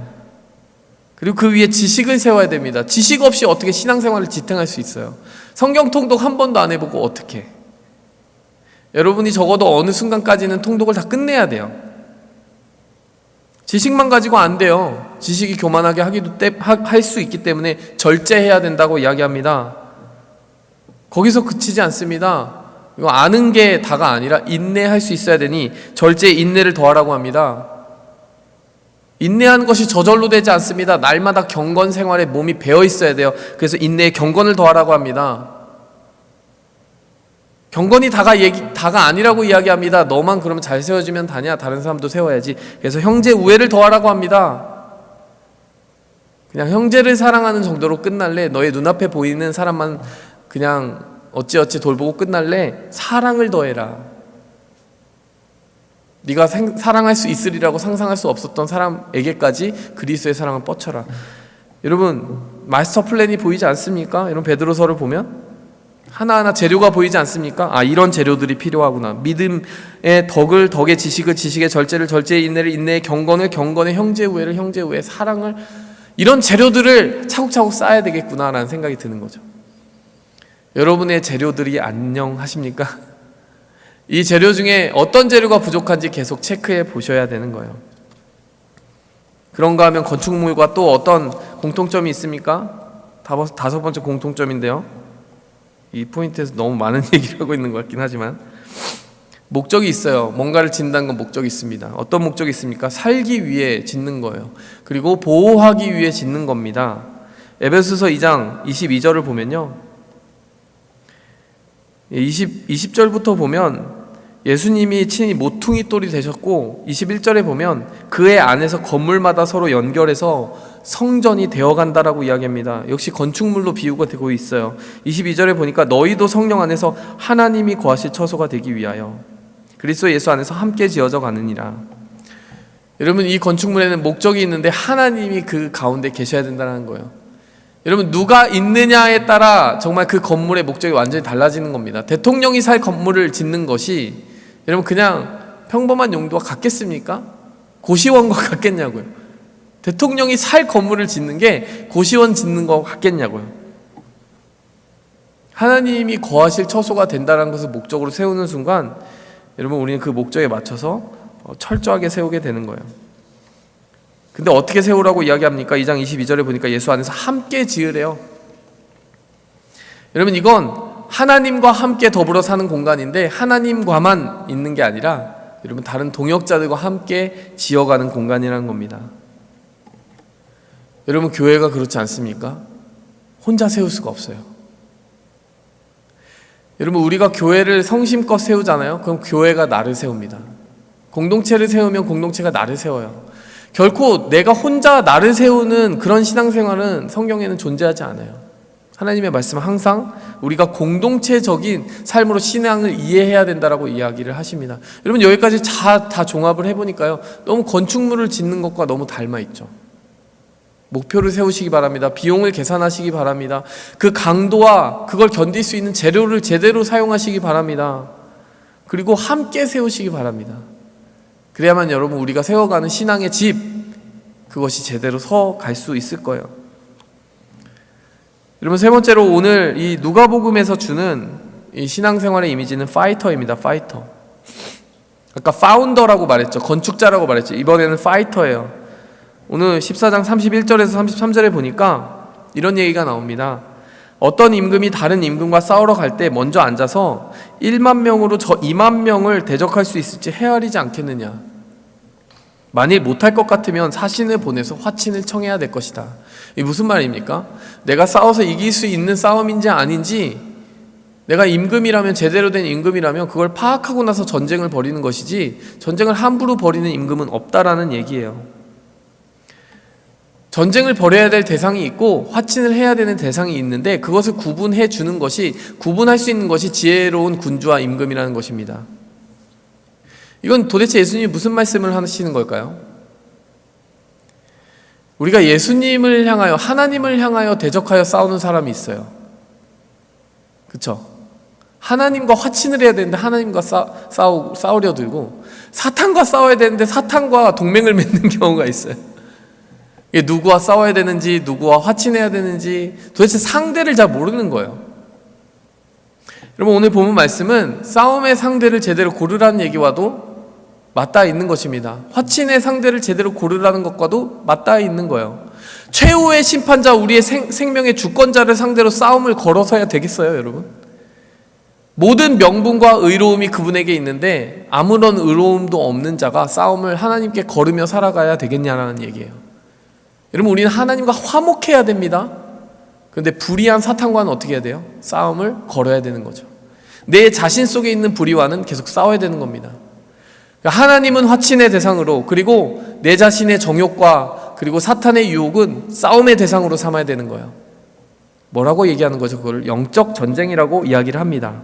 그리고 그 위에 지식을 세워야 됩니다. 지식 없이 어떻게 신앙생활을 지탱할 수 있어요? 성경 통독 한 번도 안 해보고 어떻게? 여러분이 적어도 어느 순간까지는 통독을 다 끝내야 돼요. 지식만 가지고 안 돼요. 지식이 교만하게 할 수 있기 때문에 절제해야 된다고 이야기합니다. 거기서 그치지 않습니다. 이거 아는 게 다가 아니라 인내할 수 있어야 되니 절제에 인내를 더하라고 합니다. 인내하는 것이 저절로 되지 않습니다. 날마다 경건 생활에 몸이 배어 있어야 돼요. 그래서 인내에 경건을 더하라고 합니다. 경건이 다가 아니라고 이야기합니다. 너만 그러면 잘 세워지면 다냐? 다른 사람도 세워야지. 그래서 형제 우애를 더하라고 합니다. 그냥 형제를 사랑하는 정도로 끝날래? 너의 눈앞에 보이는 사람만 그냥 어찌어찌 돌보고 끝날래? 사랑을 더해라. 네가 사랑할 수 있으리라고 상상할 수 없었던 사람에게까지 그리스도의 사랑을 뻗쳐라. 여러분, 마스터 플랜이 보이지 않습니까? 여러분, 베드로서를 보면 하나하나 재료가 보이지 않습니까? 아, 이런 재료들이 필요하구나. 믿음의 덕을 덕의 지식을 지식의 절제를 절제의 인내를 인내의 경건을 경건의 형제 우애를 형제 우애의 사랑을, 이런 재료들을 차곡차곡 쌓아야 되겠구나라는 생각이 드는 거죠. 여러분의 재료들이 안녕하십니까? 이 재료 중에 어떤 재료가 부족한지 계속 체크해 보셔야 되는 거예요. 그런가 하면 건축물과 또 어떤 공통점이 있습니까? 다섯 번째 공통점인데요. 이 포인트에서 너무 많은 얘기를 하고 있는 것 같긴 하지만 목적이 있어요. 뭔가를 짓는다는 건 목적이 있습니다. 어떤 목적이 있습니까? 살기 위해 짓는 거예요. 그리고 보호하기 위해 짓는 겁니다. 에베소서 2장 22절을 보면요, 20절부터 보면 예수님이 친히 모퉁이 돌이 되셨고, 21절에 보면 그의 안에서 건물마다 서로 연결해서 성전이 되어간다라고 이야기합니다. 역시 건축물로 비유가 되고 있어요. 22절에 보니까 너희도 성령 안에서 하나님이 거하실 처소가 되기 위하여 그리스도 예수 안에서 함께 지어져 가느니라. 여러분, 이 건축물에는 목적이 있는데 하나님이 그 가운데 계셔야 된다는 거예요. 여러분, 누가 있느냐에 따라 정말 그 건물의 목적이 완전히 달라지는 겁니다. 대통령이 살 건물을 짓는 것이 여러분 그냥 평범한 용도와 같겠습니까? 고시원과 같겠냐고요. 대통령이 살 건물을 짓는 게 고시원 짓는 거 같겠냐고요. 하나님이 거하실 처소가 된다는 것을 목적으로 세우는 순간 여러분, 우리는 그 목적에 맞춰서 철저하게 세우게 되는 거예요. 근데 어떻게 세우라고 이야기합니까? 2장 22절에 보니까 예수 안에서 함께 지으래요. 여러분, 이건 하나님과 함께 더불어 사는 공간인데 하나님과만 있는 게 아니라 여러분 다른 동역자들과 함께 지어가는 공간이라는 겁니다. 여러분, 교회가 그렇지 않습니까? 혼자 세울 수가 없어요. 여러분, 우리가 교회를 성심껏 세우잖아요. 그럼 교회가 나를 세웁니다. 공동체를 세우면 공동체가 나를 세워요. 결코 내가 혼자 나를 세우는 그런 신앙생활은 성경에는 존재하지 않아요. 하나님의 말씀은 항상 우리가 공동체적인 삶으로 신앙을 이해해야 된다라고 이야기를 하십니다. 여러분, 여기까지 다 종합을 해보니까요, 너무 건축물을 짓는 것과 너무 닮아있죠. 목표를 세우시기 바랍니다. 비용을 계산하시기 바랍니다. 그 강도와 그걸 견딜 수 있는 재료를 제대로 사용하시기 바랍니다. 그리고 함께 세우시기 바랍니다. 그래야만 여러분, 우리가 세워가는 신앙의 집, 그것이 제대로 서 갈 수 있을 거예요. 여러분, 세 번째로 오늘 이 누가복음에서 주는 이 신앙생활의 이미지는 파이터입니다. 파이터. 아까 파운더라고 말했죠. 건축자라고 말했죠. 이번에는 파이터예요. 오늘 14장 31절에서 33절에 보니까 이런 얘기가 나옵니다. 어떤 임금이 다른 임금과 싸우러 갈 때 먼저 앉아서 1만 명으로 저 2만 명을 대적할 수 있을지 헤아리지 않겠느냐. 만일 못할 것 같으면 사신을 보내서 화친을 청해야 될 것이다. 이게 무슨 말입니까? 내가 싸워서 이길 수 있는 싸움인지 아닌지, 내가 임금이라면, 제대로 된 임금이라면 그걸 파악하고 나서 전쟁을 벌이는 것이지, 전쟁을 함부로 벌이는 임금은 없다라는 얘기예요. 전쟁을 벌여야 될 대상이 있고 화친을 해야 되는 대상이 있는데 그것을 구분해 주는 것이, 구분할 수 있는 것이 지혜로운 군주와 임금이라는 것입니다. 이건 도대체 예수님이 무슨 말씀을 하시는 걸까요? 우리가 예수님을 향하여, 하나님을 향하여 대적하여 싸우는 사람이 있어요. 그렇죠? 하나님과 화친을 해야 되는데 하나님과 싸우려 들고, 사탄과 싸워야 되는데 사탄과 동맹을 맺는 경우가 있어요. 이게 누구와 싸워야 되는지, 누구와 화친해야 되는지 도대체 상대를 잘 모르는 거예요. 여러분, 오늘 본문 말씀은 싸움의 상대를 제대로 고르라는 얘기와도 맞닿아 있는 것입니다. 화친의 상대를 제대로 고르라는 것과도 맞닿아 있는 거예요. 최후의 심판자, 우리의 생명의 주권자를 상대로 싸움을 걸어서야 되겠어요, 여러분? 모든 명분과 의로움이 그분에게 있는데 아무런 의로움도 없는 자가 싸움을 하나님께 걸으며 살아가야 되겠냐라는 얘기예요. 여러분, 우리는 하나님과 화목해야 됩니다. 그런데 불의한 사탄과는 어떻게 해야 돼요? 싸움을 걸어야 되는 거죠. 내 자신 속에 있는 불의와는 계속 싸워야 되는 겁니다. 그러니까 하나님은 화친의 대상으로, 그리고 내 자신의 정욕과 그리고 사탄의 유혹은 싸움의 대상으로 삼아야 되는 거예요. 뭐라고 얘기하는 거죠? 그걸 영적 전쟁이라고 이야기를 합니다.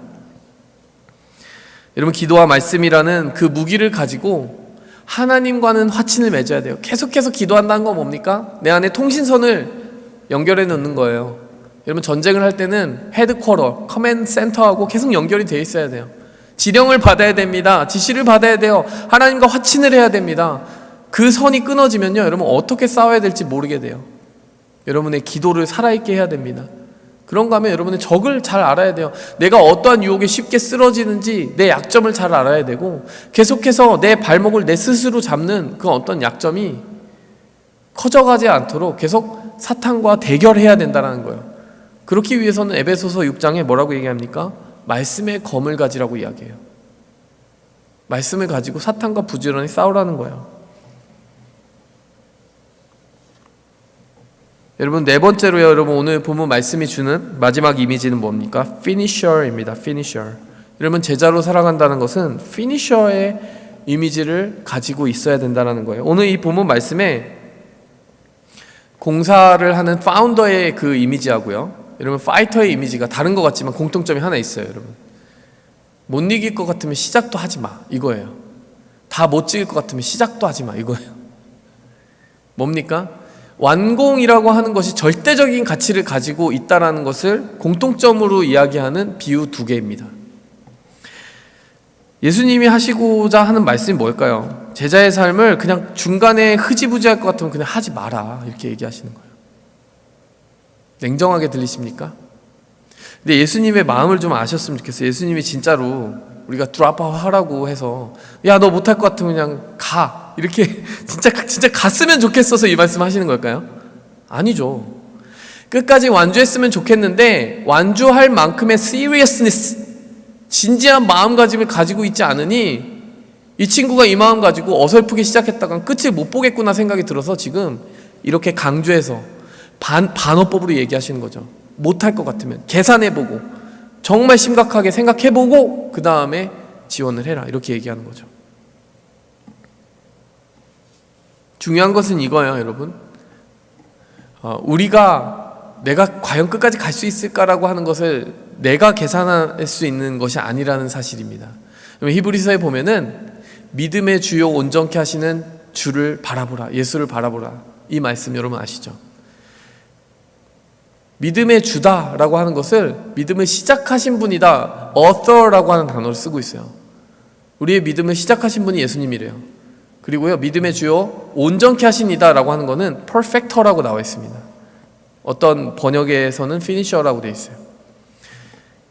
여러분, 기도와 말씀이라는 그 무기를 가지고 하나님과는 화친을 맺어야 돼요. 계속해서 기도한다는 건 뭡니까? 내 안에 통신선을 연결해 놓는 거예요. 여러분, 전쟁을 할 때는 헤드쿼터, 커맨드 센터하고 계속 연결이 되어 있어야 돼요. 지령을 받아야 됩니다. 지시를 받아야 돼요. 하나님과 화친을 해야 됩니다. 그 선이 끊어지면요, 여러분 어떻게 싸워야 될지 모르게 돼요. 여러분의 기도를 살아있게 해야 됩니다. 그런가 하면 여러분의 적을 잘 알아야 돼요. 내가 어떠한 유혹에 쉽게 쓰러지는지 내 약점을 잘 알아야 되고, 계속해서 내 발목을 내 스스로 잡는 그 어떤 약점이 커져가지 않도록 계속 사탄과 대결해야 된다는 거예요. 그렇기 위해서는 에베소서 6장에 뭐라고 얘기합니까? 말씀의 검을 가지라고 이야기해요. 말씀을 가지고 사탄과 부지런히 싸우라는 거예요. 여러분, 네 번째로요, 여러분 오늘 본문 말씀이 주는 마지막 이미지는 뭡니까? finisher입니다. finisher. 여러분, 제자로 살아간다는 것은 finisher의 이미지를 가지고 있어야 된다는 거예요. 오늘 이 본문 말씀에 공사를 하는 파운더의 그 이미지하고요, 여러분 파이터의 이미지가 다른 것 같지만 공통점이 하나 있어요. 여러분, 못 이길 것 같으면 시작도 하지 마, 이거예요. 다 못 찍을 것 같으면 시작도 하지 마, 이거예요. 뭡니까? 완공이라고 하는 것이 절대적인 가치를 가지고 있다는 것을 공통점으로 이야기하는 비유 두 개입니다. 예수님이 하시고자 하는 말씀이 뭘까요? 제자의 삶을 그냥 중간에 흐지부지할 것 같으면 그냥 하지 마라, 이렇게 얘기하시는 거예요. 냉정하게 들리십니까? 근데 예수님의 마음을 좀 아셨으면 좋겠어요. 예수님이 진짜로 우리가 드랍아웃 하라고 해서 야, 너 못할 것 같으면 그냥 가, 이렇게 진짜 갔으면 좋겠어서 이 말씀 하시는 걸까요? 아니죠. 끝까지 완주했으면 좋겠는데 완주할 만큼의 seriousness, 진지한 마음가짐을 가지고 있지 않으니 이 친구가 이 마음 가지고 어설프게 시작했다간 끝을 못 보겠구나 생각이 들어서 지금 이렇게 강조해서 반어법으로 얘기하시는 거죠. 못할 것 같으면 계산해보고 정말 심각하게 생각해보고 그 다음에 지원을 해라, 이렇게 얘기하는 거죠. 중요한 것은 이거예요, 여러분. 내가 과연 끝까지 갈 수 있을까라고 하는 것을 내가 계산할 수 있는 것이 아니라는 사실입니다. 히브리서에 보면은 믿음의 주요 온전케 하시는 주를 바라보라, 예수를 바라보라, 이 말씀 여러분 아시죠? 믿음의 주다라고 하는 것을 믿음을 시작하신 분이다, author라고 하는 단어를 쓰고 있어요. 우리의 믿음을 시작하신 분이 예수님이래요. 그리고요, 믿음의 주요 온전케 하시니다라고 하는 거는 perfecter라고 나와 있습니다. 어떤 번역에서는 finisher라고 되어 있어요.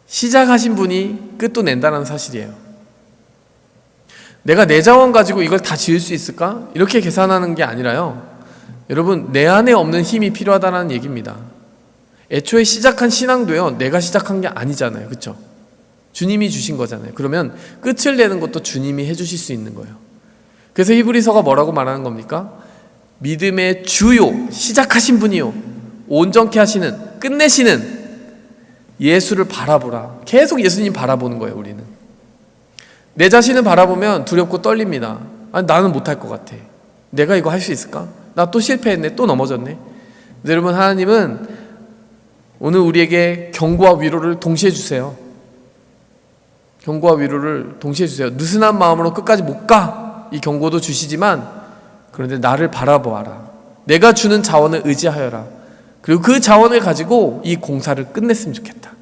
시작하신 분이 끝도 낸다는 사실이에요. 내가 내 자원 가지고 이걸 다 지을 수 있을까? 이렇게 계산하는 게 아니라요, 여러분 내 안에 없는 힘이 필요하다는 얘기입니다. 애초에 시작한 신앙도요, 내가 시작한 게 아니잖아요, 그렇죠? 주님이 주신 거잖아요. 그러면 끝을 내는 것도 주님이 해주실 수 있는 거예요. 그래서 히브리서가 뭐라고 말하는 겁니까? 믿음의 주요, 시작하신 분이요, 온전케 하시는, 끝내시는 예수를 바라보라. 계속 예수님 바라보는 거예요. 우리는 내 자신을 바라보면 두렵고 떨립니다. 아니, 나는 못할 것 같아. 내가 이거 할 수 있을까? 나 또 실패했네, 또 넘어졌네. 근데 여러분, 하나님은 오늘 우리에게 경고와 위로를 동시에 주세요. 경고와 위로를 동시에 주세요. 느슨한 마음으로 끝까지 못 가, 이 경고도 주시지만, 그런데 나를 바라보아라. 내가 주는 자원을 의지하여라. 그리고 그 자원을 가지고 이 공사를 끝냈으면 좋겠다.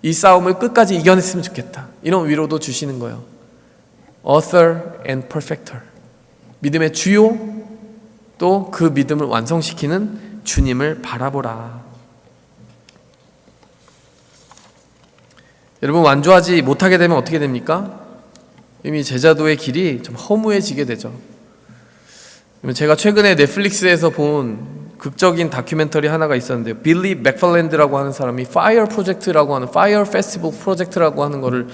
이 싸움을 끝까지 이겨냈으면 좋겠다. 이런 위로도 주시는 거예요. Author and Perfecter. 믿음의 주요, 또 그 믿음을 완성시키는 주님을 바라보라. 여러분, 완주하지 못하게 되면 어떻게 됩니까? 이미 제자도의 길이 좀 허무해지게 되죠. 제가 최근에 넷플릭스에서 본 극적인 다큐멘터리 하나가 있었는데요, 빌리 맥팔랜드라고 하는 사람이 Fire 프로젝트라고 하는 Fire 페스티벌 프로젝트라고 하는 거를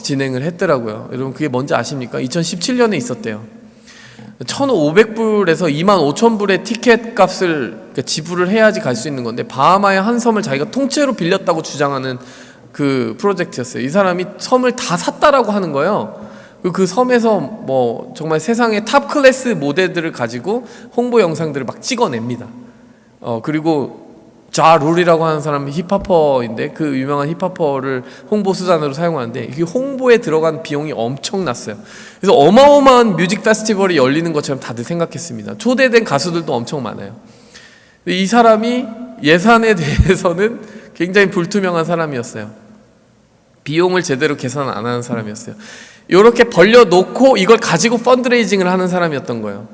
진행을 했더라고요. 여러분, 그게 뭔지 아십니까? 2017년에 있었대요. 1,500불에서 25,000불의 티켓 값을 지불을 해야지 갈 수 있는 건데, 바하마의 한 섬을 자기가 통째로 빌렸다고 주장하는 그 프로젝트였어요. 이 사람이 섬을 다 샀다라고 하는 거예요. 그 섬에서 뭐 정말 세상의 탑 클래스 모델들을 가지고 홍보 영상들을 막 찍어냅니다. 그리고 자 룰이라고 하는 사람은 힙합퍼인데 그 유명한 힙합퍼를 홍보 수단으로 사용하는데 이 홍보에 들어간 비용이 엄청났어요. 그래서 어마어마한 뮤직 페스티벌이 열리는 것처럼 다들 생각했습니다. 초대된 가수들도 엄청 많아요. 이 사람이 예산에 대해서는 굉장히 불투명한 사람이었어요. 비용을 제대로 계산 안 하는 사람이었어요. 이렇게 벌려놓고 이걸 가지고 펀드레이징을 하는 사람이었던 거예요.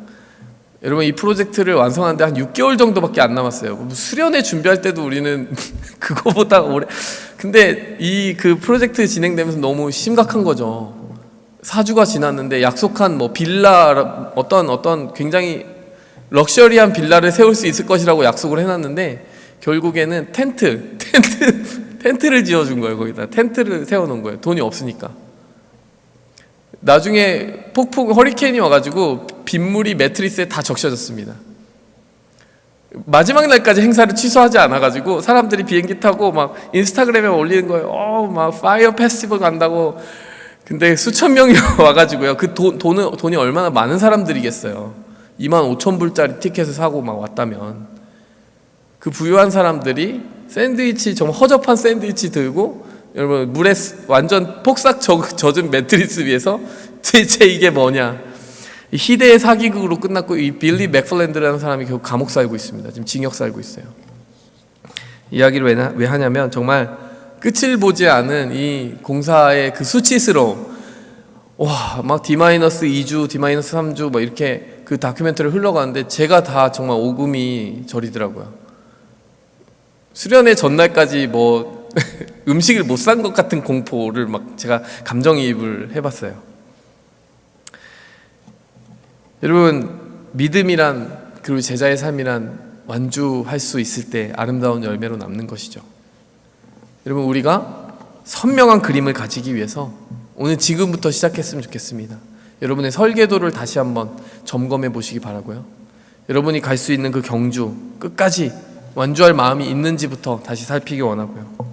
여러분, 이 프로젝트를 완성하는데 한 6개월 정도밖에 안 남았어요. 수련회 준비할 때도 우리는 그거보다 오래. 근데 그 프로젝트 진행되면서 너무 심각한 거죠. 4주가 지났는데 약속한 뭐 빌라, 어떤 굉장히 럭셔리한 빌라를 세울 수 있을 것이라고 약속을 해놨는데 결국에는 텐트를 지어준 거예요. 거기다 텐트를 세워놓은 거예요. 돈이 없으니까. 나중에 허리케인이 와가지고 빗물이 매트리스에 다 적셔졌습니다. 마지막 날까지 행사를 취소하지 않아가지고 사람들이 비행기 타고 막 인스타그램에 올리는 거예요. 막 파이어 페스티벌 간다고. 근데 수천 명이 와가지고요. 그 돈이 얼마나 많은 사람들이겠어요. 25,000불짜리 티켓을 사고 막 왔다면. 그 부유한 사람들이 샌드위치, 정말 허접한 샌드위치 들고 여러분 물에 완전 폭삭 젖은 매트리스 위에서 대체 이게 뭐냐. 희대의 사기극으로 끝났고 이 빌리 맥플랜드라는 사람이 결국 감옥 살고 있습니다. 지금 징역 살고 있어요. 이야기를 왜 하냐면 정말 끝을 보지 않은 이 공사의 그 수치스러움. 막 D-2주, D-3주 뭐 이렇게 그 다큐멘터리를 흘러가는데 제가 다 정말 오금이 저리더라고요. 수련회 전날까지 뭐 음식을 못 산 것 같은 공포를 막 제가 감정이입을 해봤어요. 여러분, 믿음이란 그리고 제자의 삶이란 완주할 수 있을 때 아름다운 열매로 남는 것이죠. 여러분, 우리가 선명한 그림을 가지기 위해서 오늘 지금부터 시작했으면 좋겠습니다. 여러분의 설계도를 다시 한번 점검해 보시기 바라고요. 여러분이 갈 수 있는 그 경주 끝까지 완주할 마음이 있는지부터 다시 살피기 원하고요.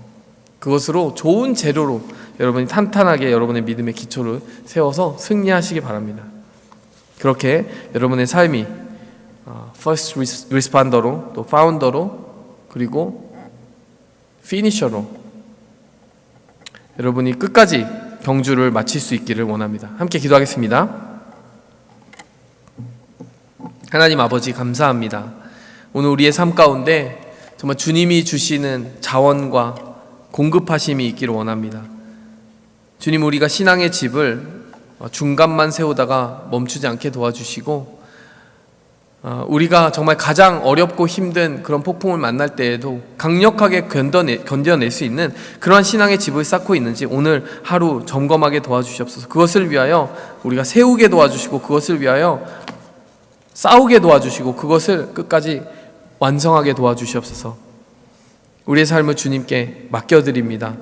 그것으로 좋은 재료로 여러분이 탄탄하게 여러분의 믿음의 기초를 세워서 승리하시기 바랍니다. 그렇게 여러분의 삶이 first responder로 또 founder로 그리고 finisher로 여러분이 끝까지 경주를 마칠 수 있기를 원합니다. 함께 기도하겠습니다. 하나님 아버지, 감사합니다. 오늘 우리의 삶 가운데 정말 주님이 주시는 자원과 공급하심이 있기를 원합니다. 주님, 우리가 신앙의 집을 중간만 세우다가 멈추지 않게 도와주시고 우리가 정말 가장 어렵고 힘든 그런 폭풍을 만날 때에도 강력하게 견뎌낼 수 있는 그러한 신앙의 집을 쌓고 있는지 오늘 하루 점검하게 도와주시옵소서. 그것을 위하여 우리가 세우게 도와주시고 그것을 위하여 싸우게 도와주시고 그것을 끝까지 완성하게 도와주시옵소서. 우리의 삶을 주님께 맡겨드립니다.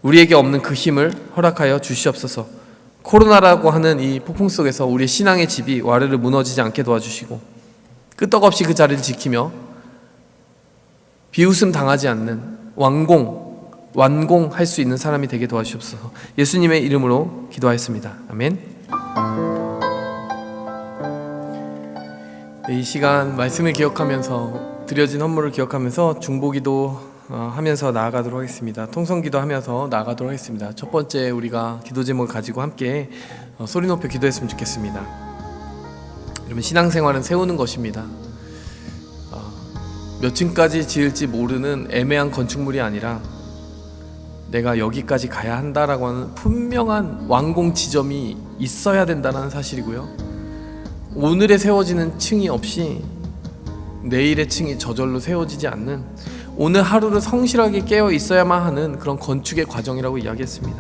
우리에게 없는 그 힘을 허락하여 주시옵소서. 코로나라고 하는 이 폭풍 속에서 우리의 신앙의 집이 와르르 무너지지 않게 도와주시고 끄떡없이 그 자리를 지키며 비웃음 당하지 않는 완공할 수 있는 사람이 되게 도와주시옵소서. 예수님의 이름으로 기도하였습니다. 아멘. 이 시간 말씀을 기억하면서 드려진 헌물을 기억하면서 중보기도 하면서 나아가도록 하겠습니다. 통성기도 하면서 나아가도록 하겠습니다. 첫 번째, 우리가 기도 제목을 가지고 함께 소리 높여 기도했으면 좋겠습니다. 여러분, 신앙생활은 세우는 것입니다. 몇 층까지 지을지 모르는 애매한 건축물이 아니라 내가 여기까지 가야 한다라고 하는 분명한 완공 지점이 있어야 된다는 사실이고요. 오늘에 세워지는 층이 없이 내일의 층이 저절로 세워지지 않는 오늘 하루를 성실하게 깨어 있어야만 하는 그런 건축의 과정이라고 이야기했습니다.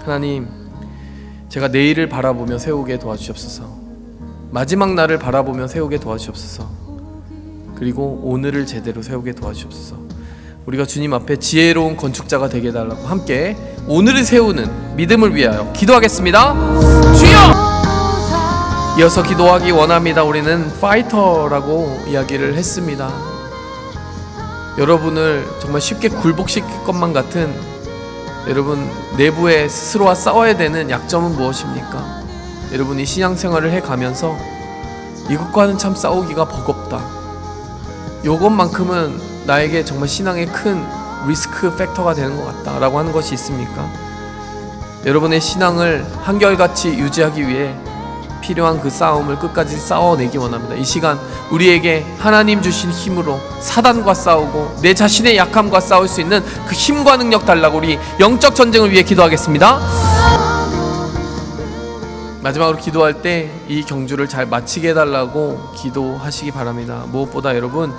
하나님, 제가 내일을 바라보며 세우게 도와주시옵소서. 마지막 날을 바라보며 세우게 도와주시옵소서. 그리고 오늘을 제대로 세우게 도와주시옵소서. 우리가 주님 앞에 지혜로운 건축자가 되게 해달라고 함께 오늘을 세우는 믿음을 위하여 기도하겠습니다. 주여! 이어서 기도하기 원합니다. 우리는 파이터라고 이야기를 했습니다. 여러분을 정말 쉽게 굴복시킬 것만 같은 여러분, 내부에 스스로와 싸워야 되는 약점은 무엇입니까? 여러분이 신앙생활을 해가면서 이것과는 참 싸우기가 버겁다, 이것만큼은 나에게 정말 신앙의 큰 리스크 팩터가 되는 것 같다 라고 하는 것이 있습니까? 여러분의 신앙을 한결같이 유지하기 위해 필요한 그 싸움을 끝까지 싸워내기 원합니다. 이 시간 우리에게 하나님 주신 힘으로 사단과 싸우고 내 자신의 약함과 싸울 수 있는 그 힘과 능력 달라고 우리 영적 전쟁을 위해 기도하겠습니다. 마지막으로 기도할 때 이 경주를 잘 마치게 해달라고 기도하시기 바랍니다. 무엇보다 여러분,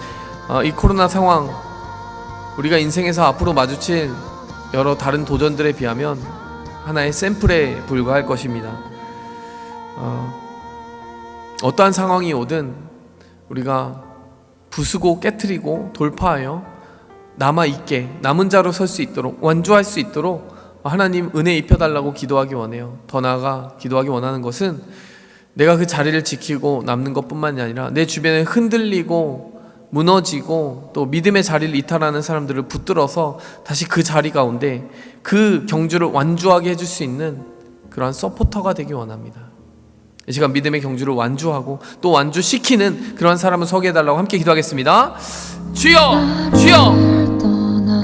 이 코로나 상황, 우리가 인생에서 앞으로 마주칠 여러 다른 도전들에 비하면 하나의 샘플에 불과할 것입니다. 어떠한 상황이 오든 우리가 부수고 깨트리고 돌파하여 남아있게, 남은 자로 설 수 있도록, 완주할 수 있도록 하나님 은혜 입혀달라고 기도하기 원해요. 더 나아가 기도하기 원하는 것은 내가 그 자리를 지키고 남는 것뿐만이 아니라 내 주변에 흔들리고 무너지고 또 믿음의 자리를 이탈하는 사람들을 붙들어서 다시 그 자리 가운데 그 경주를 완주하게 해줄 수 있는 그러한 서포터가 되기 원합니다. 이 시간 믿음의 경주를 완주하고 또 완주시키는 그러한 사람을 서게 해달라고 함께 기도하겠습니다. 주여, 주여.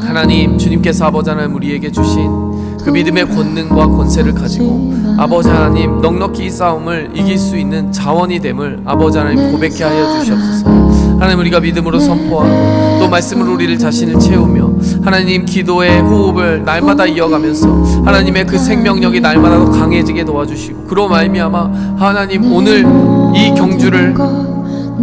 하나님, 주님께서 아버지 하나님 우리에게 주신 그 믿음의 권능과 권세를 가지고 아버지 하나님 넉넉히 이 싸움을 이길 수 있는 자원이 됨을 아버지 하나님 고백케 하여 주시옵소서. 하나님, 우리가 믿음으로 선포하고 또 말씀으로 우리를 자신을 채우며 하나님 기도의 호흡을 날마다 이어가면서 하나님의 그 생명력이 날마다 더 강해지게 도와주시고 그로 말미암아 하나님 오늘 이 경주를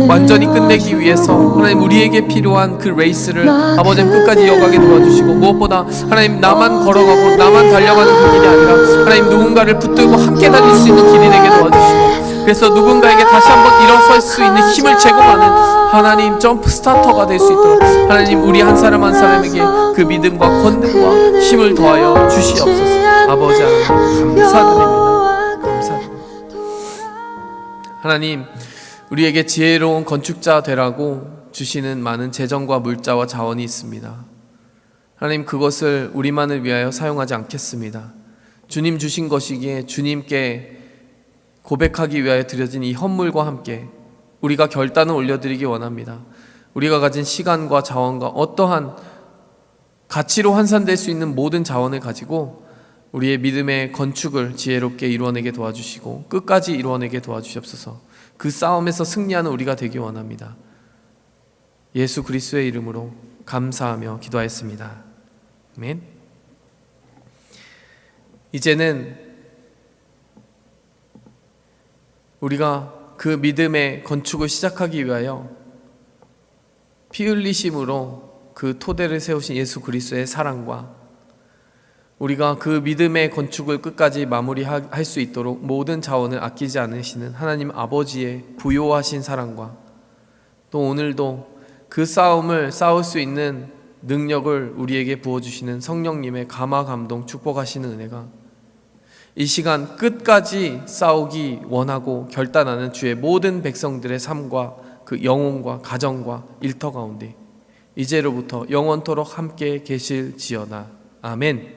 완전히 끝내기 위해서 하나님 우리에게 필요한 그 레이스를 아버지 끝까지 이어가게 도와주시고 무엇보다 하나님 나만 걸어가고 나만 달려가는 그 길이 아니라 하나님 누군가를 붙들고 함께 달릴 수 있는 길이 되게 도와주시고 그래서 누군가에게 다시 한번 일어설 수 있는 힘을 제공하는 하나님 점프 스타터가 될 수 있도록 하나님 우리 한 사람 한 사람에게 그 믿음과 권능과 힘을 더하여 주시옵소서. 아버지 하나님 감사드립니다. 감사드립니다. 하나님, 우리에게 지혜로운 건축자 되라고 주시는 많은 재정과 물자와 자원이 있습니다. 하나님, 그것을 우리만을 위하여 사용하지 않겠습니다. 주님 주신 것이기에 주님께 고백하기 위하여 드려진 이 헌물과 함께 우리가 결단을 올려드리기 원합니다. 우리가 가진 시간과 자원과 어떠한 가치로 환산될 수 있는 모든 자원을 가지고 우리의 믿음의 건축을 지혜롭게 이루어내게 도와주시고 끝까지 이루어내게 도와주시옵소서. 그 싸움에서 승리하는 우리가 되기 원합니다. 예수 그리스도의 이름으로 감사하며 기도하였습니다. 아멘. 이제는 우리가 그 믿음의 건축을 시작하기 위하여 피 흘리심으로 그 토대를 세우신 예수 그리스도의 사랑과 우리가 그 믿음의 건축을 끝까지 마무리할 수 있도록 모든 자원을 아끼지 않으시는 하나님 아버지의 부요하신 사랑과 또 오늘도 그 싸움을 싸울 수 있는 능력을 우리에게 부어주시는 성령님의 감화 감동 축복하시는 은혜가 이 시간 끝까지 싸우기 원하고 결단하는 주의 모든 백성들의 삶과 그 영혼과 가정과 일터 가운데 이제로부터 영원토록 함께 계실지어다. 아멘.